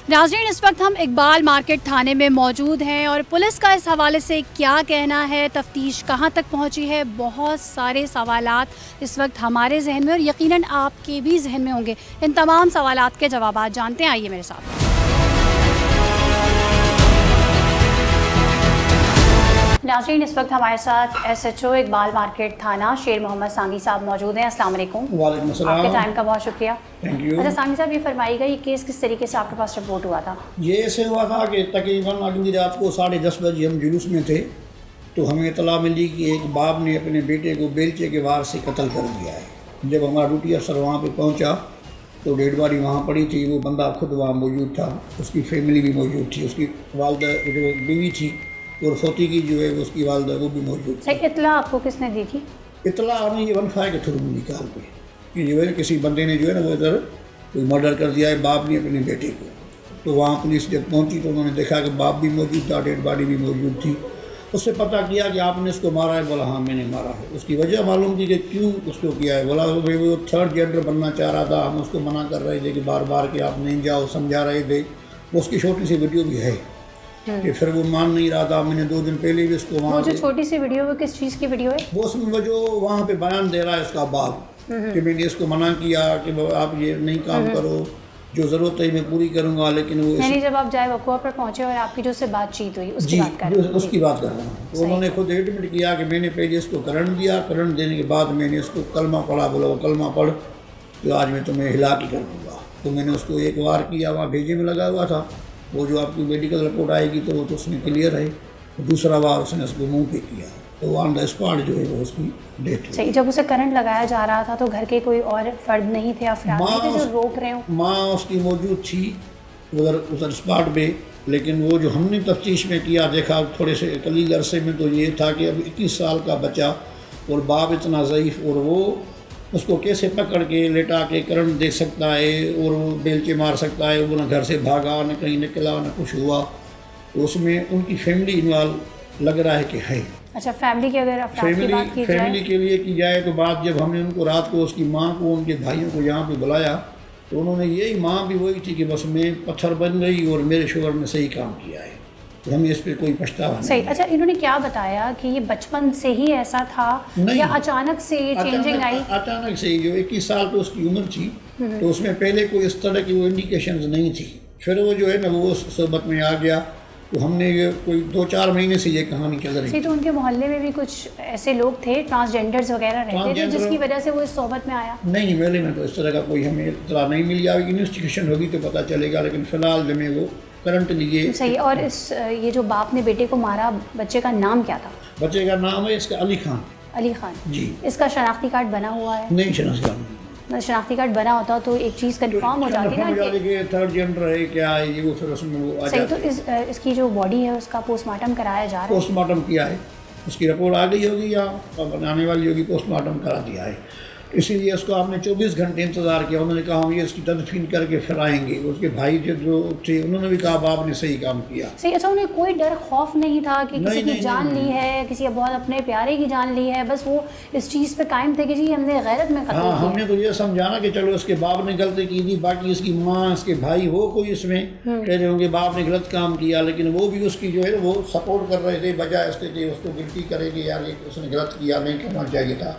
ناظرین، اس وقت ہم اقبال مارکیٹ تھانے میں موجود ہیں اور پولیس کا اس حوالے سے کیا کہنا ہے، تفتیش کہاں تک پہنچی ہے، بہت سارے سوالات اس وقت ہمارے ذہن میں اور یقیناً آپ کے بھی ذہن میں ہوں گے۔ ان تمام سوالات کے جوابات جانتے ہیں، آئیے میرے ساتھ۔ ناظرین، اس وقت ہمارے ساتھ S H O Iqbal market تھانہ شیر محمد سانگی صاحب موجود ہیں۔ السلام علیکم۔ وعلیکم السلام۔ آپ کے ٹائم کا بہت شکریہ۔ Thank you. اچھا سانگی صاحب، یہ فرمائیے گا یہ کیس کس طریقے سے آپ کے پاس رپورٹ ہوا تھا؟ یہ ایسے ہوا تھا کہ تقریباً اگلی رات کو 10:30 بجے ہم جلوس میں تھے تو ہمیں اطلاع ملی کہ ایک باپ نے اپنے بیٹے کو بیلچے کے وار سے قتل کر دیا ہے۔ جب ہمارا ڈیوٹی افسر وہاں پہ پہنچا تو ڈیڈ باڈی وہاں پڑی تھی، وہ بندہ خود وہاں موجود تھا، اس کی فیملی بھی موجود تھی، اس کی والدہ جو بیوی تھی اور فوتی کی جو ہے اس کی والدہ وہ بھی موجود تھی۔ صحیح، اطلاع آپ کو کس نے دی تھی؟ اطلاع ہمیں یہ 15 کے تھرو نکال پہ کہ جو ہے کسی بندے نے جو ہے نا وہ ادھر کوئی مرڈر کر دیا ہے باپ نے اپنے بیٹے کو۔ تو وہاں پولیس جب پہنچی تو انہوں نے دیکھا کہ باپ بھی موجود تھا، ڈیڈ باڈی بھی موجود تھی۔ اس سے پتہ کیا کہ آپ نے اس کو مارا ہے، بولا ہاں میں نے مارا ہے۔ اس کی وجہ معلوم کی کہ کیوں اس کو کیا ہے، بولا وہ 3rd جینڈر بننا چاہ رہا تھا، ہم اس کو منع کر رہے تھے کہ بار بار کہ آپ نہیں جاؤ، سمجھا رہے تھے۔ اس کی چھوٹی سی ویڈیو بھی ہے کہ پھر وہ مان نہیں رہا تھا۔ میں نے 2 دن پہلے بھی اس کو وہاں، وہ جو چھوٹی سی ویڈیو وہ کس چیز کی ویڈیو ہے؟ وہ اس میں وہ جو وہاں پہ بیان دے رہا ہے اس کا باپ کہ میں نے اس کو منع کیا کہ آپ یہ نہیں کام کرو، جو ضرورت ہے میں پوری کروں گا، لیکن وہ یعنی جب آپ جائے وقوع پر پہنچے اور آپ کی جو سے بات چیت ہوئی اس کی جی بات کر رہے ہیں؟ اس کی بات کر رہا ہوں۔ تو انہوں نے خود ایڈمٹ کیا کہ میں نے پہلے اس کو کرنٹ دیا، کرنٹ دینے کے بعد میں نے اس کو کلمہ پڑھا، بولا وہ کلمہ پڑھ تو آج میں تمہیں ہلاک ہی کر دوں گا۔ تو میں نے اس کو ایک وار کیا، وہاں بھیجے میں لگا ہوا تھا، وہ جو آپ کی میڈیکل رپورٹ آئے گی تو وہ تو اس میں کلیئر ہے۔ دوسرا بار اس نے اس کو منہ پہ کیا تو آن دا اسپاٹ جو ہے وہ اس کی ڈیتھ ہوئی۔ صحیح، جب اسے کرنٹ لگایا جا رہا تھا تو گھر کے کوئی اور فرد نہیں تھے، افراد نہیں تھے جو روک رہے ہوں؟ ماں اس کی موجود تھی ادھر اسپاٹ پہ، لیکن وہ جو ہم نے تفتیش میں کیا دیکھا تھوڑے سے قلیل عرصے میں تو یہ تھا کہ اب 21 سال کا بچہ اور باپ اتنا ضعیف، اور وہ اس کو کیسے پکڑ کے لٹا کے کرنٹ دے سکتا ہے اور وہ بیلچے مار سکتا ہے۔ وہ نہ گھر سے بھاگا، نہ کہیں نکلا، نہ کچھ ہوا۔ تو اس میں ان کی فیملی انوالو لگ رہا ہے کہ ہے۔ اچھا، فیملی کے اگر افراد کی بات کی جائے، فیملی کے لیے کی جائے تو بات جب ہم نے ان کو رات کو اس کی ماں کو ان کے بھائیوں کو یہاں پہ بلایا تو انہوں نے یہی، ماں بھی وہی تھی کہ بس میں پتھر بن گئی اور میرے شوہر نے صحیح کام کیا ہے، تو ہمیں اس پہ کوئی پچھتاوا نہیں۔ صحیح۔ اچھا، انہوں نے کیا بتایا کہ یہ بچپن سے ہی ایسا تھا یا اچانک سے یہ چینجنگ آئی؟ اچانک سے جو 21 سال تو اس کی عمر تھی تو اس میں پہلے کوئی اس طرح کی وہ انڈیکیشنز نہیں تھی۔ پھر وہ جو ہے نا وہ صحبت میں آ گیا تو ہم نے یہ کوئی 2-4 مہینے سے یہ کہانی چل رہی تھی۔ تو ان کے محلے میں بھی کچھ ایسے لوگ تھے ٹرانسجینڈرز وغیرہ رہتے تھے جس کی وجہ سے وہ اس صحبت میں آیا؟ نہیں، میلے میں تو اس طرح کا کوئی ہمیں اطلاع نہیں ملی، ابھی انویسٹیگیشن ہوگی تو پتہ چلے گا، لیکن فی الحال جو میں وہ کرنٹ لیے۔ صحیح۔ اور یہ جو باپ نے بیٹے کو مارا، بچے کا نام کیا تھا؟ بچے کا نام ہے اس کا علی خان۔ علی خان جی۔ اس کا شناختی کارڈ بنا ہوا ہے؟ نہیں شناختی کارڈ، شناختی کارڈ بنا ہوتا تو ایک چیز کنفرم ہو جاتی نا کہ 3rd جینڈر ہے کیا ہے، یہ وہ پھر اس میں وہ آ صحیح۔ جاتا تو اس کی جو باڈی ہے اس کا پوسٹ مارٹم کرایا جا رہا ہے؟ پوسٹ مارٹم کیا ہے، اس کی رپورٹ آ گئی ہوگی یا بنانے والی ہوگی، پوسٹ مارٹم کرا دیا ہے۔ اسی لیے اس کو آپ نے 24 گھنٹے انتظار کیا۔ انہوں نے کہا ہم یہ اس کی تدفین کر کے پھر آئیں گے۔ اس کے بھائی جو تھے انہوں نے بھی کہا باپ نے صحیح کام کیا۔ صحیح۔ اچھا، انہیں کوئی ڈر خوف نہیں تھا کہ کسی کی جان لی ہے، کسی بہت اپنے پیارے کی جان لی ہے، بس وہ اس چیز پہ قائم تھے کہ جی ہم نے غیرت میں قتل کیا؟ ہم نے تو یہ سمجھانا کہ چلو اس کے باپ نے غلطی کی تھی، باقی اس کی ماں، اس کے بھائی ہو کوئی اس میں کہہ رہے ہوں گے باپ نے غلط کام کیا، لیکن وہ بھی اس کی جو ہے وہ سپورٹ کر رہے تھے، بجائے اس کے کہ اس کو گلٹی کرے گی یار یہ اس نے غلط کیا، نہیں کرنا چاہیے تھا۔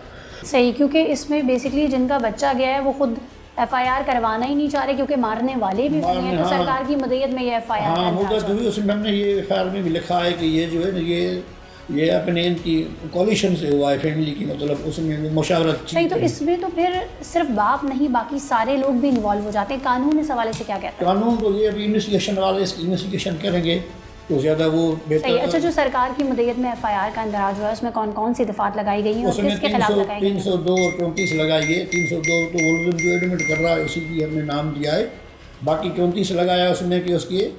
صحیح، کیونکہ اس میں بیسکلی جن کا بچہ گیا ہے وہ خود FIR کروانا ہی نہیں چاہ رہے کیونکہ مارنے والے بھی نہیں ہیں، تو سرکار کی مدعیت میں یہ FIR مدت ہوئی اس میں ہم نے یہ FIR میں بھی لکھا ہے کہ یہ جو ہے نا یہ اپنے ان کی کولیشن سے ہوا ہے، فیملی کی، مطلب اس میں مشاورت تھی۔ صحیح۔ تو اس میں تو پھر صرف باپ نہیں باقی سارے لوگ بھی انوالو ہو جاتے ہیں۔ قانون اس حوالے سے کیا کہتا ہے؟ قانون تو یہ ابھی انویسٹیگیشن والے اس کی انویسٹیگیشن کریں گے تو زیادہ وہ بہتر۔ صحیح۔ اچھا، جو سرکار کی مدعیت میں FIR کا اندراج ہوا ہے اس میں کون کون سی دفعات لگائی گئی ہیں اور کس کے خلاف لگائی گئی ہیں؟ 302 اور 34 لگائی گئی۔ 302 تو وہ جو ایڈمٹ کر رہا ہے اسی کی ہم نے نام دیا ہے، باقی 34 لگایا اس میں کہ اس کے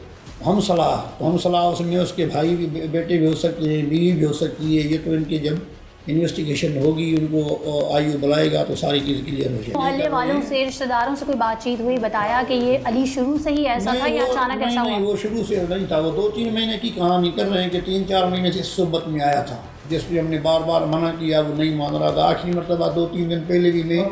ہم صلاح اس میں اس کے بھائی بھی، بیٹے بھی ہو سکتے ہیں، بیوی بھی ہو سکتی ہے۔ یہ تو ان کی جب انویسٹیگیشن ہوگی، ان کو آئیو بلائے گا تو ساری چیز کلیئر ہو جائے گی۔ محلے والوں سے، رشتہ داروں سے کوئی بات چیت ہوئی، بتایا کہ یہ علی شروع سے ہی ایسا تھا یا اچانک ایسا ہوا؟ نہیں، وہ شروع سے نہیں تھا، وہ 2-3 مہینے کی کہانی کر رہے ہیں کہ 3-4 مہینے سے اس صحبت میں آیا تھا۔ جس پہ ہم نے بار بار منع کیا وہ نہیں مان رہا تھا. آخری مرتبہ 2-3 دن پہلے بھی میں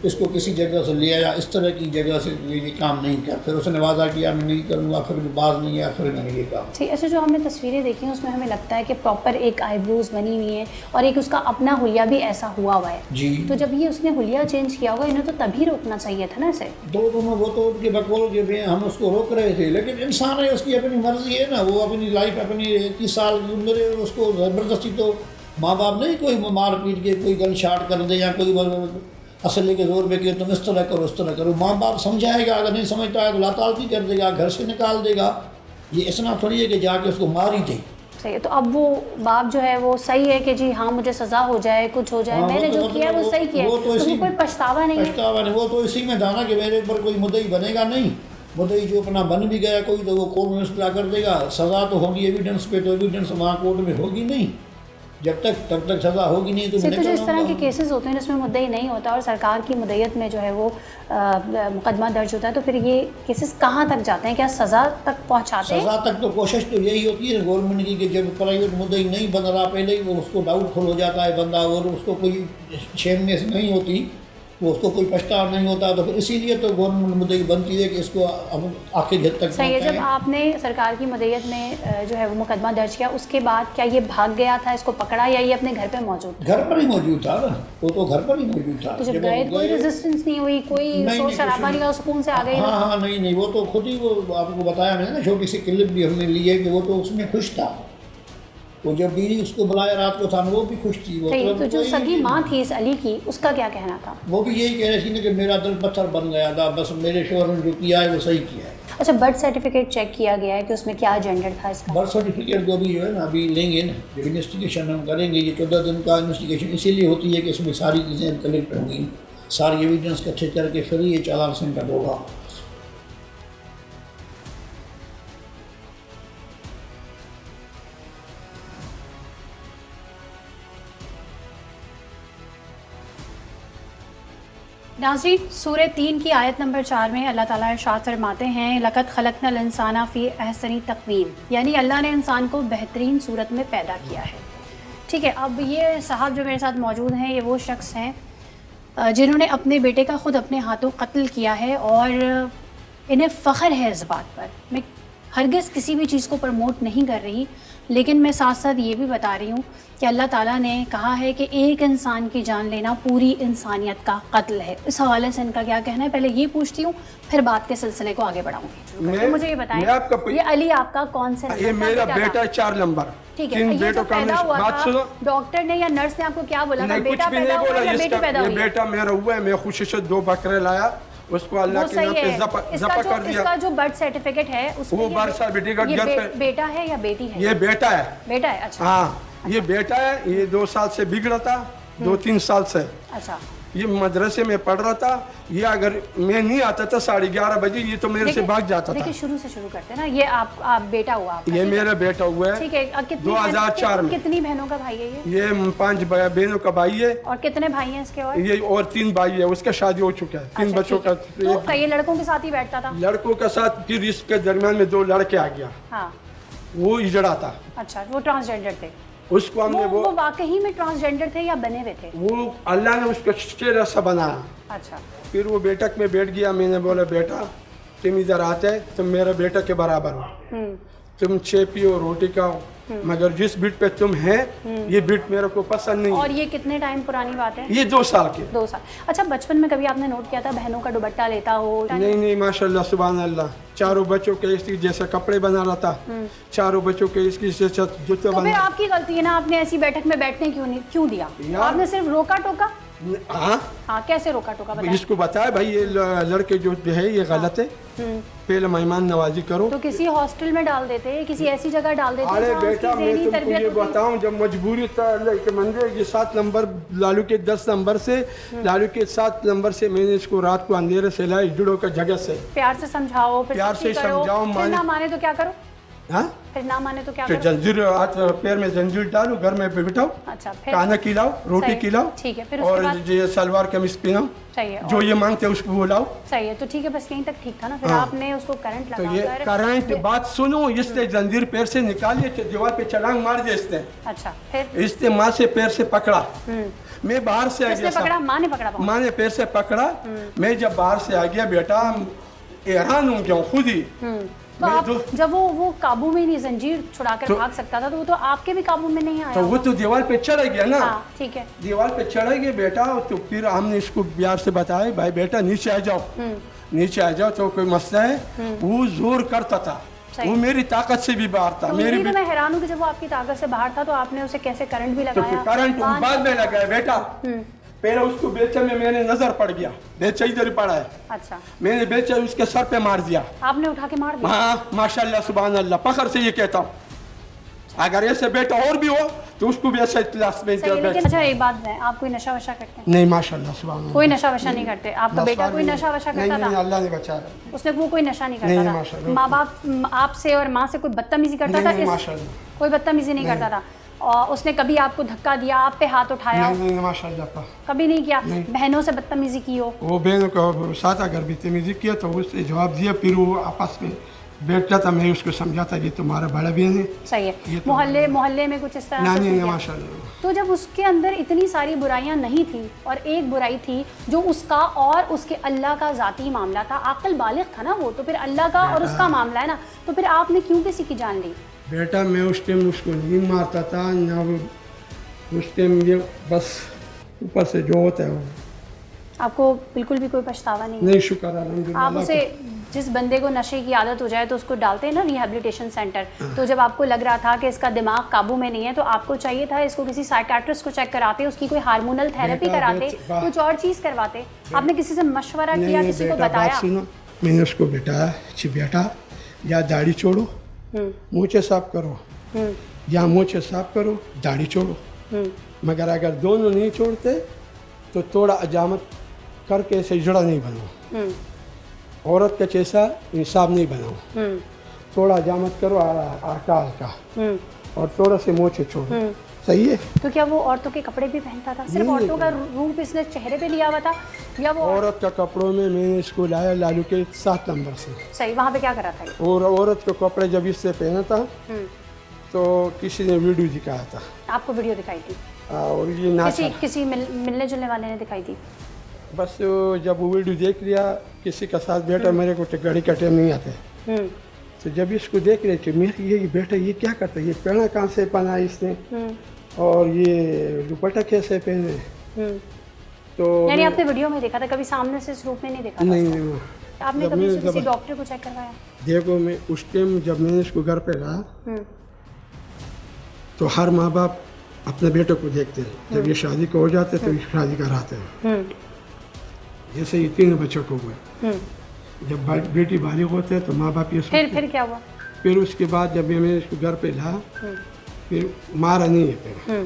اس کو کسی جگہ سے لے آیا, اس طرح کی جگہ سے یہ کام نہیں کیا. پھر اس نے وعدہ کیا میں نہیں کروں گا, پھر باز نہیں آیا, پھر میں نے یہ کہا. ٹھیک. اچھا, جو ہم نے تصویریں دیکھی ہیں اس میں ہمیں لگتا ہے کہ پراپر ایک آئی بروز بنی ہوئی ہیں اور ایک اس کا اپنا حلیہ بھی ایسا ہوا ہے. جی, تو جب یہ اس نے حلیہ چینج کیا ہوگا انہیں تو تبھی روکنا چاہیے تھا نا اسے. دونوں وہ تو کہ بقول کے بھی ہم اس کو روک رہے تھے, لیکن انسان ہے, اس کی اپنی مرضی ہے نا, وہ اپنی لائف اپنی 21 سال کی عمر ہے, اس کو زبردستی تو ماں باپ نہیں کوئی مار پیٹ کے کوئی گن شاٹ کر دے یا کوئی اسلحے کے زور پہ کہ تم اس طرح کرو اس طرح کرو. ماں باپ سمجھائے گا, اگر نہیں سمجھتا ہے تو لاتعلقی کر دے گا, گھر سے نکال دے گا. یہ اتنا تھوڑی ہے کہ جا کے اس کو مار ہی دے. صحیح ہے. تو اب وہ باپ جو ہے وہ صحیح ہے کہ جی ہاں مجھے سزا ہو جائے, کچھ ہو جائے, میں نے جو کیا ہے وہ صحیح کیا ہے, تو کوئی پچھتاوا نہیں ہے. پچھتاوا نہیں, وہ تو اسی میں دانا کہ میرے اوپر کوئی مدعی بنے گا نہیں. مدعی جو اپنا بن بھی گیا کوئی تو وہ کورٹ میں اصلاح کر دے گا. سزا تو ہوگی ایویڈنس پہ, تو ایویڈنس وہاں کورٹ میں ہوگی نہیں. جب تک سزا ہوگی نہیں تو جو اس طرح کے کیسز ہوتے ہیں جس میں مدعی نہیں ہوتا اور سرکار کی مدعیت میں جو ہے وہ مقدمہ درج ہوتا ہے, تو پھر یہ کیسز کہاں تک جاتے ہیں؟ کیا سزا تک پہنچاتے ہیں؟ سزا تک تو کوشش تو یہی ہوتی ہے گورنمنٹ کی کہ جب پرائیویٹ مدعی نہیں بن رہا پہلے ہی وہ اس کو ڈاؤٹ فل ہو جاتا ہے بندہ, اور اس کو کوئی شیمنیس نہیں ہوتی, وہ اس کو کوئی پچھتاوا نہیں ہوتا, تو پھر اسی لیے تو گورنمنٹ مدعی بنتی ہے کہ اس کو آخری حد تک. صحیح ہے. جب آپ نے سرکار کی مدعیت میں جو ہے وہ مقدمہ درج کیا اس کے بعد کیا یہ بھاگ گیا تھا, اس کو پکڑا, یا یہ اپنے گھر پہ موجود؟ گھر پر ہی موجود تھا نا, وہ تو گھر پر ہی موجود تھا. تو جب گئے کوئی ریزسٹنس نہیں ہوئی, کوئی شور شرابہ نہیں ہوا, سکون سے آ گئی؟ ہاں نہیں, وہ تو خود ہی, وہ آپ کو بتایا میں نے نا, چھوٹی سی کلپ بھی ہم نے لی ہے کہ وہ تو اس میں خوش تھا. وہ جب بیوی اس کو بلایا رات کو تھا وہ بھی خوش تھی. تو جو سگی ماں تھی اس علی کی, اس کا کیا کہنا تھا؟ وہ بھی یہی کہہ رہی تھی نا کہ میرا دل پتھر بن گیا تھا, بس میرے شوہر نے جو کیا ہے وہ صحیح کیا ہے. اچھا, برتھ سرٹیفکیٹ چیک کیا گیا ہے کہ اس میں کیا جینڈر تھا اس کا؟ برتھ سرٹیفکیٹ کو بھی جو ہے نا ابھی لیں گے نا, جب انویسٹیگیشن ہم کریں گے. یہ 14 دن کا انویسٹیگیشن اسی لیے ہوتی ہے کہ اس میں ساری چیزیں کلیکٹ ہوں گی, ساری ایویڈنس اکٹھے کر کے پھر یہ چالان سینٹر ہوگا. ناظرین, سورہ 3 کی آیت نمبر 4 میں اللہ تعالیٰ ارشاد فرماتے ہیں لَقَدْ خَلَقْنَا الْإِنسَانَ فِي أَحْسَنِ تَقْوِيمٍ, یعنی اللہ نے انسان کو بہترین صورت میں پیدا کیا ہے. ٹھیک ہے. اب یہ صاحب جو میرے ساتھ موجود ہیں یہ وہ شخص ہیں جنہوں نے اپنے بیٹے کا خود اپنے ہاتھوں قتل کیا ہے, اور انہیں فخر ہے اس بات پر. میں ہرگز کسی بھی چیز کو پروموٹ نہیں کر رہی, لیکن میں ساتھ ساتھ یہ بھی بتا رہی ہوں کہ اللہ تعالیٰ نے کہا ہے کہ ایک انسان کی جان لینا پوری انسانیت کا قتل ہے. اس حوالے سے ان کا کیا کہنا ہے پہلے یہ پوچھتی ہوں, پھر بات کے سلسلے کو آگے بڑھاؤں گی. مجھے یہ بتائیں, یہ علی آپ کا کون سے؟ یہ میرا بیٹا 4 نمبر. ٹھیک ہے. یہ جو پیدا ہوا تھا ڈاکٹر نے یا نرس نے آپ کو کیا بولا تھا, بیٹا پیدا ہوا یا بیٹی پیدا ہوئی؟ بیٹا میرا ہوا ہے, میں خوشی سے 2 بکرے لایا, اس کو اللہ کے نام پہ ذبح کر دیا. اس کا جو برتھ سرٹیفکیٹ ہے اس میں وہ برتھ سرٹیفکیٹ گھر پہ بیٹا ہے یا بیٹی ہے؟ یہ بیٹا ہے. بیٹا ہے. اچھا. ہاں یہ بیٹا ہے. یہ 2 سال سے بگڑا تھا, 2-3 سال سے. اچھا. یہ مدرسے میں پڑھ رہا تھا. یہ اگر میں نہیں آتا تھا 11:30 بجے یہ تو میرے سے بھاگ جاتا تھا. دیکھیں شروع سے شروع کرتے ہیں نا. یہ آپ بیٹا ہوا آپ کا؟ یہ میرا بیٹا ہوا ہے. ٹھیک ہے. 2004 میں. کتنی بہنوں کا بھائی ہے یہ 5 بہنوں کا بھائی ہے. اور کتنے بھائی ہیں اس کے؟ اور 3 بھائی ہے. اس کا شادی ہو چکا ہے, 3 بچوں کا. تو یہ لڑکوں کے ساتھ ہی بیٹھتا تھا؟ لڑکوں کے ساتھ. پھر اس کے درمیان میں 2 لڑکے آ گیا. ہاں. وہ اجڑا تھا. اچھا. وہ ٹرانسجینڈر تھے؟ اس کو ہم نے وہ واقعی میں ٹرانسجینڈر تھے یا بنے ہوئے تھے؟ وہ اللہ نے اس کو چہرہ سا بنایا. اچھا. پھر وہ بیٹک میں بیٹھ گیا. میں نے بولا بیٹا تم ادھر آتے, تم میرا بیٹا کے برابر ہو, تم 6 پیو روٹی کھاؤ, مگر جس بیٹ پہ تم ہیں یہ بیٹ میرے کو پسند نہیں. اور یہ کتنے ٹائم پرانی بات ہے؟ یہ 2 سال کی. 2 سال. اچھا. بچپن میں کبھی آپ نے نوٹ کیا تھا بہنوں کا دوپٹہ لیتا ہو؟ نہیں ماشاءاللہ سبحان اللہ. 4 بچوں کے اس کی جیسے کپڑے بنا رہا تھا, 4 بچوں کے اس کی جیسے جوتے بنا. تو پھر آپ کی غلطی ہے نا, آپ نے ایسی بیٹھک میں بیٹھنے کیوں دیا؟ آپ نے صرف روکا ٹوکا. ہاں کیسے روکا ٹوکا بتائیں. اس کو بتایا بھائی یہ لڑکے جو ہے یہ غلط ہے, پہلے مہمان نوازی کرو. تو کسی ہاسٹل میں ڈال دیتے, کسی ایسی جگہ ڈال دیتے. ارے بیٹا میں تم کو یہ بتاؤں, جب مجبوری تھا اللہ کے منظر, یہ 7 نمبر لالو کے 10 نمبر سے, لالو کے 7 نمبر سے میں نے اس کو رات کو اندھیرے سے لایا جڑوں کا جگہ سے. پیار سے سمجھاؤ, پیار سے سمجھاؤ, نہ مانے تو کیا کرو. ہاں پھر نہ مانے تو کیا کہ کرو؟ جنجیر ہاتھ پیر میں جنجیر ڈالو، گھر میں بٹھاؤ، اچھا پھر کھانا کھلاؤ، روٹی صحیح، کھلاؤ، ٹھیک ہے، پھر اس کے اور بعد یہ سلوار قمیص پہناؤ، صحیح ہے، جو یہ مانگتے اس کو بلاؤ. صحیح ہے، تو ٹھیک ہے، بس یہیں تک ٹھیک تھا نا. پھر ہاں. آپ نے اس کو کرنٹ تو لگا یہ کر کرنٹ بات سنو، اس نے جنجیر پیر سے نکالی، دیوار پہ چھلانگ مار دیا اس نے. اچھا پھر اس نے ماں سے پیر سے پکڑا. میں باہر سے آ کس گیا نے پکڑا؟ ماں نے پکڑا پاؤں؟ ماں نے پیر سے پکڑا. میں جب باہر سے آ گیا بیٹا حیران ہوں گیا خود ہی. تو آپ جب وہ قابو میں نہیں، زنجیر چھڑا کر بھاگ سکتا تھا، تو وہ تو آپ کے بھی قابو میں نہیں آیا. تو وہ تو دیوار پہ چڑھ گیا نا. ہاں ٹھیک ہے. دیوار پہ چڑھ گیا بیٹا. تو پھر ہم نے اس کو پیار سے بتایا بھائی بیٹا نیچے آ جاؤ، نیچے آ جاؤ، تو کوئی مسئلہ ہے. وہ زور کرتا تھا، وہ میری طاقت سے بھی باہر تھا. تو میری یہی تو میں حیران ہوں کہ جب وہ آپ کی طاقت سے باہر تھا تو آپ نے اسے کیسے کرنٹ بھی تو لگایا؟ کرنٹ بعد میں لگایا بیٹا. پہلے اس کو بیچے میں نے نظر پڑ گیا، بیچے ادھر ہی پڑا ہے. اچھا میں نے بیچے اس کے سر پہ مار دیا. آپ نے اٹھا کے مار دیا؟ ہاں ماشاءاللہ سبحان اللہ، فخر سے یہ کہتا ہوں. اگر ایسے بیٹا اور بھی ہو تو اس کو بھی ایسا کلاس میں صحیح. لیکن اچھا ایک بات ہے، آپ کوئی نشہ وشہ کرتے ہیں؟ نہیں ماشاءاللہ سبحان اللہ، کوئی نشہ وشہ نہیں کرتے؟ آپ کا بیٹا کوئی نشہ وشہ کرتا نہیں تھا؟ اللہ نے بچایا. اس نے وہ کوئی نشہ نہیں نہیں، کرتا ماشاءاللہ. تھا؟ ماں باپ آپ سے اور ماں سے کوئی بدتمیزی کرتا تھا؟ نہیں ماشاءاللہ کوئی بدتمیزی نہیں کرتا تھا. اور اس نے کبھی آپ کو دھکا دیا، آپ پہ ہاتھ اٹھایا؟ نہیں ماشاءاللہ کبھی نہیں کیا؟ بہنوں سے بدتمیزی کی ہو؟ وہ بہنوں کو ساتھ اگر بھی تمیزی کیا تو اس نے جواب دیا. پھر وہ آپس میں بیٹھتا تھا، میں اس کو سمجھاتا یہ تمہارا بڑا بہن ہے. صحیح ہے. محلے میں کچھ اس طرح سے نہیں کیا؟ ماشاءاللہ. تو جب اس کے اندر اتنی ساری برائیاں نہیں تھیں اور ایک برائی تھی جو اس کا اور اس کے اللہ کا ذاتی معاملہ تھا، عاقل بالغ تھا نا وہ، تو پھر اللہ کا اور اس کا معاملہ ہے نا، تو پھر آپ نے کیوں کسی کی جان لی؟ بیٹا میں اس ٹائم اس کو نہیں مارتا تھا نہ، اس ٹائم یہ بس اوپر سے جو ہوتا ہے وہ. آپ کو بالکل بھی کوئی پچھتاوا نہیں؟ نہیں شکر الحمدللہ. آپ اسے، جس بندے کو نشے کی عادت ہو جائے تو اس کو ڈالتے ہیں نا ریہیبلیٹیشن سینٹر. تو جب آپ کو لگ رہا تھا کہ اس کا دماغ قابو میں نہیں ہے تو آپ کو چاہیے تھا اس کو کسی سائیکیٹرسٹ کو چیک کراتے، اس کی کوئی ہارمونل تھیراپی کراتے، کچھ اور چیز کرواتے. آپ نے کسی سے مشورہ کیا، کسی کو بتایا؟ میں نے اس کو بتایا بیٹا یا داڑھی چھوڑو مونچھے صاف کرو، یا مونچھے صاف کرو داڑھی چھوڑو. مگر اگر دونوں نہیں چھوڑتے تو تھوڑا عجامت کر کے ایسے جڑا نہیں بناؤ، عورت کا جیسا انصاف نہیں بناؤ. تھوڑا عجامت کرو ہلکا ہلکا، اور تھوڑا سے مونچھے چھوڑو. صحیح ہے. تو کیا وہ عورتوں کے کپڑے بھی پہنتا تھا؟ صرف عورتوں کا روپ اس نے چہرے پہ لیا ہوا تھا یا وہ عورت کا کپڑوں میں نے اس کو لایا لالو کے 7 نمبر سے. صحیح. وہاں پہ کیا کرا تھا؟ اور عورت کے کپڑے جب اس سے پہنا تھا تو کسی نے ویڈیو دکھایا تھا. آپ کو ویڈیو دکھائی تھی؟ اور یہ ناچ کسی ملنے جلنے والے نے دکھائی تھی؟ بس جب وہ ویڈیو دیکھ لیا کسی کا ساتھ بیٹا، میرے کو گاڑی کا ٹائم نہیں آتا، تو جب اس کو دیکھ رہے کہ یہ بیٹا یہ کیا کرتا ہے، یہ پہنا کہاں سے پہنا اس نے، اور یہ دوپٹہ کیسے پہنے. تو یعنی آپ نے ویڈیو میں دیکھا تھا، کبھی سامنے سے اس روپ میں نہیں دیکھا؟ نہیں. آپ نے کبھی کسی ڈاکٹر کو چیک کروایا؟ دیکھو میں اس ٹائم جب میں نے اس کو گھر پہ رہا تو ہر ماں باپ اپنے بیٹے کو دیکھتے ہیں. جب یہ شادی کو ہو جاتے تو یہ شادی کراتے ہیں. جیسے یہ 3 بچوں کو ہوئے، جب بیٹی بالغ ہوتے ہیں تو ماں باپ یہ پھر کیا ہوا؟ پھر اس کے بعد جب میں نے اس کو گھر پہ لا، پھر مارا نہیں ہے، پھر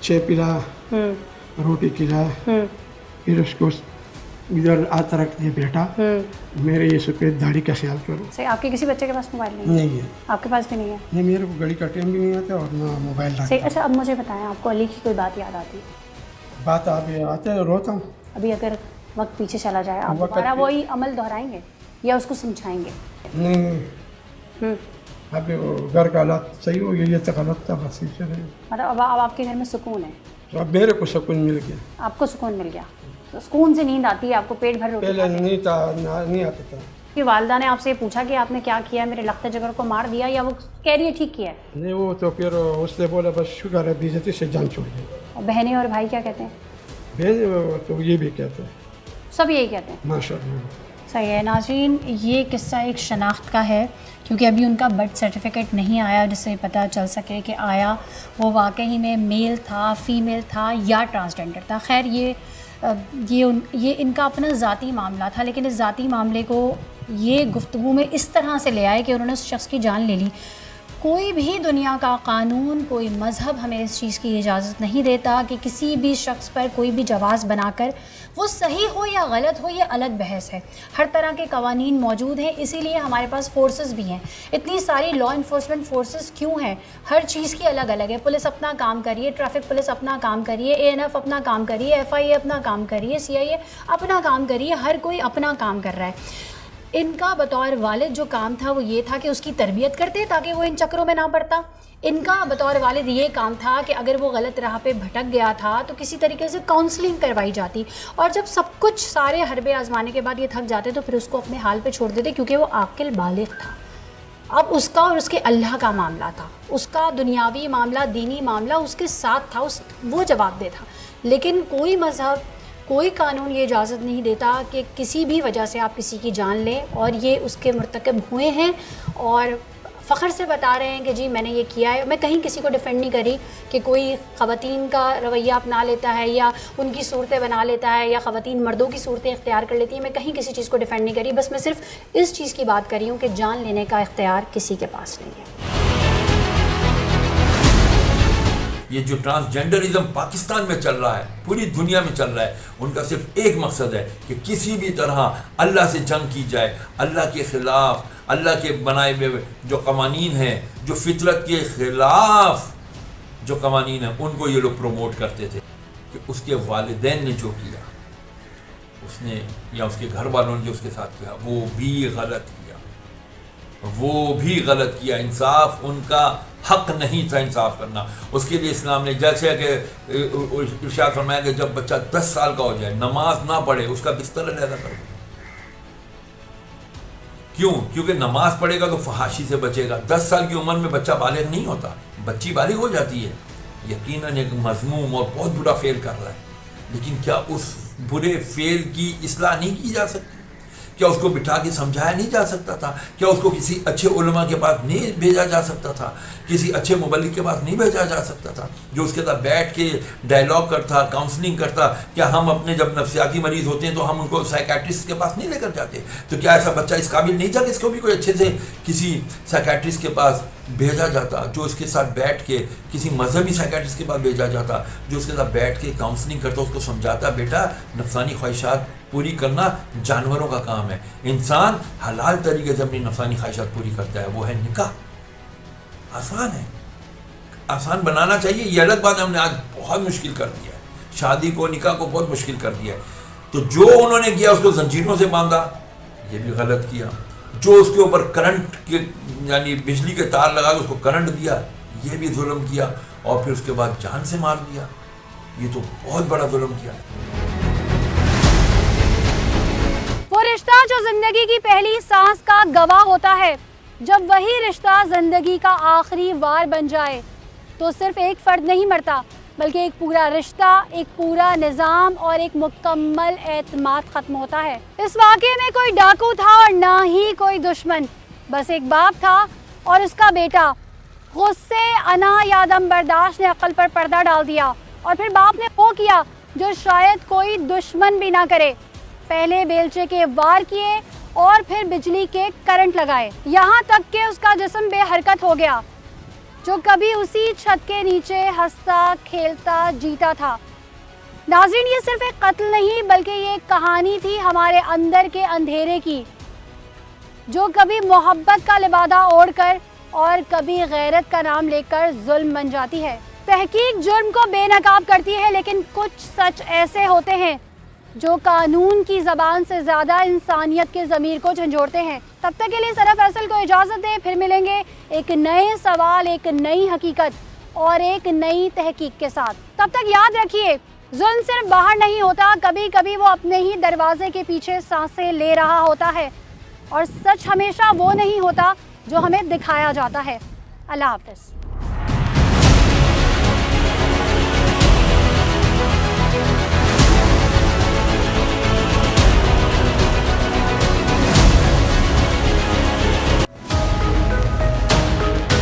چائے پلا، روٹی کھلا، پھر اس کو ادھر آتا رکھ دیا بیٹا میرے یہ سفید داڑھی کا خیال کرو. صحیح. آپ کے کسی بچے کے پاس موبائل نہیں ہے؟ آپ کے پاس بھی نہیں ہے؟ نہیں، میرے کو گاڑی کا ٹائم بھی نہیں آتا اور نہ موبائل رکھتا. صحیح. اچھا اب مجھے بتائیں، آپ کو علی کی کوئی بات یاد آتی؟ بات آپ آتے ہیں روتا ہوں. ابھی اگر وقت پیچھے چلا جائے آپ دوبارہ وہی عمل دہرائیں گے یا اس کو سمجھائیں گے؟ نہیں، اب گھر کا حالات صحیح ہو گیا، یہ تو غلط تھا بس. مطلب اب آپ کے گھر میں سکون ہے؟ تو اب میرے کو سکون مل گیا. آپ کو سکون مل گیا؟ تو سکون سے نیند آتی ہے آپ کو؟ پیٹ بھر روٹی پہلے نہیں تھا، نہیں آتا تھا. کہ والدہ نے آپ سے پوچھا کہ آپ نے کیا کیا ہے، میرے لخت جگر کو مار دیا، یا وہ کہہ رہی ہے ٹھیک کیا ہے؟ نہیں، وہ تو پھر اس نے بولا بس شکر ہے بےعزتی سے جان چھوڑ دی. اور بہنیں اور بھائی کیا کہتے ہیں؟ بہن تو یہ بھی کہتے ہیں، سب یہی کہتے ہیں. ماشاء اللہ. صحیح ہے. ناظرین، یہ قصہ ایک شناخت کا ہے کیونکہ ابھی ان کا برتھ سرٹیفکیٹ نہیں آیا جس سے پتہ چل سکے کہ آیا وہ واقعی میں میل تھا، فیمیل تھا یا ٹرانسجینڈر تھا. خیر یہ ان کا اپنا ذاتی معاملہ تھا، لیکن اس ذاتی معاملے کو یہ گفتگو میں اس طرح سے لے آئے کہ انہوں نے اس شخص کی جان لے لی. کوئی بھی دنیا کا قانون، کوئی مذہب ہمیں اس چیز کی اجازت نہیں دیتا کہ کسی بھی شخص پر کوئی بھی جواز بنا کر، وہ صحیح ہو یا غلط ہو، یہ الگ بحث ہے. ہر طرح کے قوانین موجود ہیں، اسی لیے ہمارے پاس فورسز بھی ہیں. اتنی ساری لا انفورسمنٹ فورسز کیوں ہیں؟ ہر چیز کی الگ الگ ہے. پولیس اپنا کام کریے، ٹریفک پولیس اپنا کام کریے، ANF اپنا کام کریے، FIA اپنا کام کریے، CIA اپنا کام کریے، ہر کوئی اپنا کام کر رہا ہے. ان کا بطور والد جو کام تھا وہ یہ تھا کہ اس کی تربیت کرتے تاکہ وہ ان چکروں میں نہ پڑتا. ان کا بطور والد یہ کام تھا کہ اگر وہ غلط راہ پہ بھٹک گیا تھا تو کسی طریقے سے کاؤنسلنگ کروائی جاتی، اور جب سب کچھ سارے حربے آزمانے کے بعد یہ تھک جاتے تو پھر اس کو اپنے حال پہ چھوڑ دیتے، کیونکہ وہ عاقل بالغ تھا. اب اس کا اور اس کے اللہ کا معاملہ تھا، اس کا دنیاوی معاملہ، دینی معاملہ اس کے ساتھ تھا، وہ جواب دہ تھا. لیکن کوئی مذہب، کوئی قانون یہ اجازت نہیں دیتا کہ کسی بھی وجہ سے آپ کسی کی جان لیں، اور یہ اس کے مرتکب ہوئے ہیں اور فخر سے بتا رہے ہیں کہ جی میں نے یہ کیا ہے. میں کہیں کسی کو ڈیفینڈ نہیں کری کہ کوئی خواتین کا رویہ اپنا لیتا ہے یا ان کی صورتیں بنا لیتا ہے یا خواتین مردوں کی صورتیں اختیار کر لیتی ہیں. میں کہیں کسی چیز کو ڈیفینڈ نہیں کری، بس میں صرف اس چیز کی بات کری ہوں کہ جان لینے کا اختیار کسی کے پاس نہیں ہے. یہ جو ٹرانسجینڈرزم پاکستان میں چل رہا ہے، پوری دنیا میں چل رہا ہے، ان کا صرف ایک مقصد ہے کہ کسی بھی طرح اللہ سے جنگ کی جائے، اللہ کے خلاف، اللہ کے بنائے ہوئے جو قوانین ہیں، جو فطرت کے خلاف جو قوانین ہیں، ان کو یہ لوگ پروموٹ کرتے تھے. کہ اس کے والدین نے جو کیا، اس نے یا اس کے گھر والوں نے جو اس کے ساتھ کیا، وہ بھی غلط کیا، وہ بھی غلط کیا. انصاف ان کا حق نہیں تھا انصاف کرنا. اس کے لیے اسلام نے جیسے کہ ارشاد فرمایا کہ جب بچہ 10 سال کا ہو جائے، نماز نہ پڑھے، اس کا بستر علیحدہ کر دو. کیوں؟ کیونکہ نماز پڑھے گا تو فحاشی سے بچے گا. 10 سال کی عمر میں بچہ بالغ نہیں ہوتا، بچی بالغ ہو جاتی ہے. یقیناً ایک مذموم اور بہت برا فعل کر رہا ہے، لیکن کیا اس برے فعل کی اصلاح نہیں کی جا سکتی؟ کیا اس کو بٹھا کے سمجھایا نہیں جا سکتا تھا؟ کیا اس کو کسی اچھے علماء کے پاس نہیں بھیجا جا سکتا تھا؟ کسی اچھے مبلغ کے پاس نہیں بھیجا جا سکتا تھا جو اس کے ساتھ بیٹھ کے ڈائلاگ کرتا، کاؤنسلنگ کرتا؟ کیا ہم اپنے جب نفسیاتی مریض ہوتے ہیں تو ہم ان کو سائیکیٹرسٹ کے پاس نہیں لے کر جاتے؟ تو کیا ایسا بچہ اس قابل نہیں تھا کہ اس کو بھی کوئی اچھے سے کسی سائیکیٹرسٹ کے پاس بھیجا جاتا، جو اس کے ساتھ بیٹھ کے کسی مذہبی سائیکیٹرسٹ کے پاس بھیجا جاتا، جو اس کے ساتھ بیٹھ کے کاؤنسلنگ کرتا، اس کو سمجھاتا بیٹا نفسانی خواہشات پوری کرنا جانوروں کا کام ہے، انسان حلال طریقے سے اپنی نفسانی خواہشات پوری کرتا ہے، وہ ہے نکاح. آسان ہے، آسان بنانا چاہیے. یہ الگ بات ہم نے آج بہت مشکل کر دیا ہے، شادی کو، نکاح کو بہت مشکل کر دیا ہے. تو جو انہوں نے کیا اس کو زنجیروں سے باندھا، یہ بھی غلط کیا. جو اس کے اوپر کرنٹ کے یعنی بجلی کے تار لگا کے اس کو کرنٹ دیا، یہ بھی ظلم کیا. اور پھر اس کے بعد جان سے مار دیا، یہ تو بہت بڑا ظلم کیا. وہ رشتہ جو زندگی کی پہلی سانس کا گواہ ہوتا ہے، جب وہی رشتہ زندگی کا آخری وار بن جائے تو صرف ایک فرد نہیں مرتا، بلکہ ایک پورا رشتہ، ایک پورا نظام اور ایک مکمل اعتماد ختم ہوتا ہے. اس واقعے میں کوئی ڈاکو تھا اور نہ ہی کوئی دشمن، بس ایک باپ تھا اور اس کا بیٹا. غصے، انا یا عدم برداشت نے عقل پر پردہ ڈال دیا، اور پھر باپ نے وہ کیا جو شاید کوئی دشمن بھی نہ کرے. پہلے بیلچے کے وار کیے اور پھر بجلی کے کرنٹ لگائے، یہاں تک کہ اس کا جسم بے حرکت ہو گیا، جو کبھی اسی چھت کے نیچے ہنستا، کھیلتا، جیتا تھا. ناظرین، یہ صرف ایک قتل نہیں بلکہ یہ ایک کہانی تھی ہمارے اندر کے اندھیرے کی، جو کبھی محبت کا لبادہ اوڑھ کر اور کبھی غیرت کا نام لے کر ظلم بن جاتی ہے. تحقیق جرم کو بے نقاب کرتی ہے، لیکن کچھ سچ ایسے ہوتے ہیں جو قانون کی زبان سے زیادہ انسانیت کے ضمیر کو جھنجھوڑتے ہیں. تب تک کے لیے سرا فیصل کو اجازت دیں، پھر ملیں گے ایک نئے سوال، ایک نئی حقیقت اور ایک نئی تحقیق کے ساتھ. تب تک یاد رکھیے، ظلم صرف باہر نہیں ہوتا، کبھی کبھی وہ اپنے ہی دروازے کے پیچھے سانسیں لے رہا ہوتا ہے، اور سچ ہمیشہ وہ نہیں ہوتا جو ہمیں دکھایا جاتا ہے. اللہ حافظ.